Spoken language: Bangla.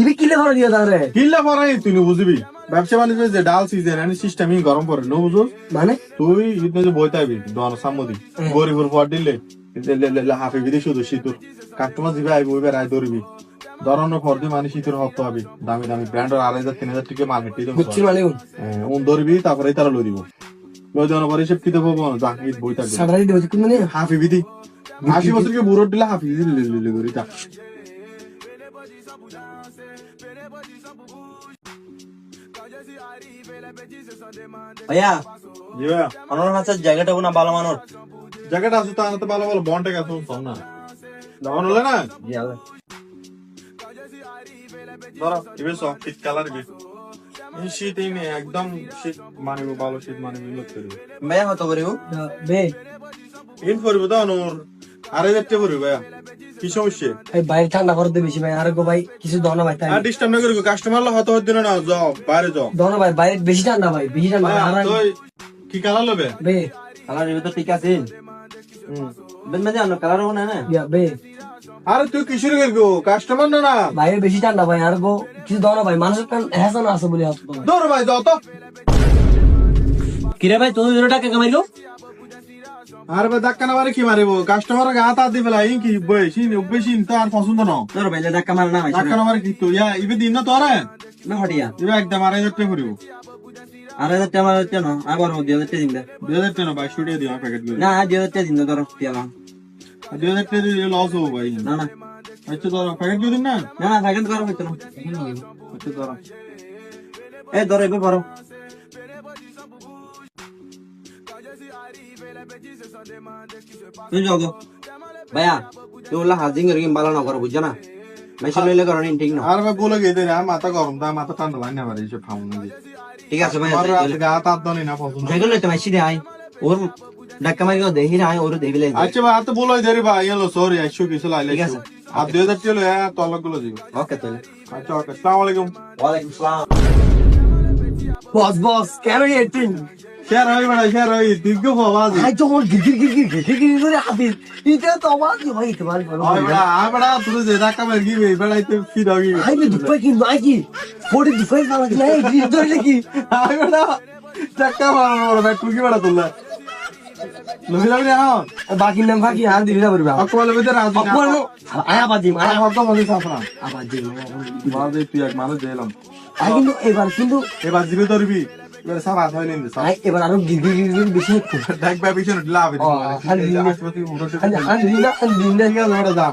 ইবি কিলে ভরা দিয়ে দাও রে কিল্লা পরাই তুই বুঝবি ব্যবসা বাণিজ্য যে ডাল সিজন এনে সিস্টেমই গরম পড়ে নো বুঝো মানে তুই ইতনে যে বইতে আবি দন সামদি গরিবর পর দিলে হাফি বিদে শুধু শীতুর কাস্টমার দিবে আইবি ওইবার আই ধরবি ধরনের পর দিয়ে মানে শীতের হতে হবে দামি দামি ব্র্যান্ডের 2,500-3,000 টাকা মার্কেটে বুঝছি মানে উন ধরবি তারপরে তারা লই দিব লই দেওয়ার পরে সব কিতে পাবো না জাকির বই থাকবে সাবরাই দেব কি মানে হাফি বিধি 80 বছরকে বুড়ো দিলে হাফি বিধি লে করি তা ভাইয়া জি ভাইয়া আমার কাছে জায়গাটা না ভালো মানোর জায়গাটা আছে তা তো ভালো ভালো বন্টে গেছে শোন না দাম হলে না ধরো ইবে সব শীত কালার ইবে এই শীত এই নেই একদম শীত মানিব ভালো শীত মানিব লোক করবে ভাইয়া কত করিব বে ইন করব তো অনুর আরে যেতে করবে ভাইয়া কি সমস্যা এই বাইরে ঠান্ডা করে দে বেশি ভাই আর গো ভাই কিছু দাও না ভাই তাই আর ডিস্টার্ব না করবে কাস্টমার লা হতে হতে না যাও বাইরে যাও দাও না ভাই বাইরে বেশি ঠান্ডা ভাই বেশি ঠান্ডা আর তুই কি কালার লবে বে কালার এর তো ঠিক আছে বেন মে জানো কালার হবে না না ইয়া বে আরে তুই কিসের করবি কাস্টমার না না বাইরে বেশি ঠান্ডা ভাই আর গো কিছু দাও না ভাই মানুষের কান হাসান আছে বলে হাত দৌড় ভাই যাও তো কিরে ভাই তুমি 2 টাকা কামাইলো আর ভাই ধাক্কা না মারে কি মারিব কাস্টমার গা হাত দিবে লাই কি বেশি বেশি তো আর পছন্দ না তোর ভাই টাকা মার না ভাই ধাক্কা না মারে কি তো ইয়া ইবে দিন না তোরা না হটিয়া ইবে একদম 2,500 টাকা করিব আর এটা আমার হচ্ছে না আবার 2000 টাকা দিন 2,000 টাকা ভাই ছুটিয়ে দিও প্যাকেট করে না 2000 টাকা দিন ধরো পিয়ালা 2,000 টাকা দিলে লস হবে ভাই না না আচ্ছা ধরো প্যাকেট করে দিন না না না সেকেন্ড করো হইতো না আচ্ছা ধরো এই ধরো এবার করো তুই যাও গো ভাইয়া তুই ওলা হাজিং এর বালা না করো বুঝছ না মেশিন লইলে করো ঠিক না আর ভাই বলে গেছে না মাথা গরম তা মাথা ঠান্ডা লাগে না ভাই এসব খামু না ঠিক আছে ভাই আর রাত গা হাত দনি না পছন্দ জায়গা লইতে মাইছি দে আই ওর ডাক্কা মারি দেহি না আই ওর দেবিলে আচ্ছা ভাই আর তো বলাই দেরি ভাই এলো সরি আইসো কিছু লাইলে ঠিক আছে। আর 2,000 টাকা লয়া তলক গুলো দিব ওকে তাহলে আচ্ছা ওকে আসসালামু আলাইকুম ওয়ালাইকুম আসসালাম বস বস কেন এটিং শেয়ার হই বড় শেয়ার হই দিগ্গ বাবা আই তো মোর গির করে হাতির এটা তো আওয়াজ ভাই তো ভালো ওই বড় আ বড় তুই যে ধাক্কা মার গিয়ে বেড়াইতে ফির হই আই বে দুপাই কি নাই কি 40 দুপাই না কি নাই গির ধরে কি আই বড় ধাক্কা মার বড় ভাই তুই কি বড় তুললা লবি লবি না বাকি নাম বাকি আর দিবি না পারবা আকবাল লবি রাজ আকবর আয়া বাজি আয় হতো মধ্যে সাফরা আবাজি বাজে তুই এক মানুষ দিলাম আই কিন্তু এবার জিবে ধরবি এবার সব হাত হইলেন আই এবার আরো গির বেশি দেখ ভাই পিছনে লাভ ও, খালি দিন- আশপাশে উঠে আন্দিনা যা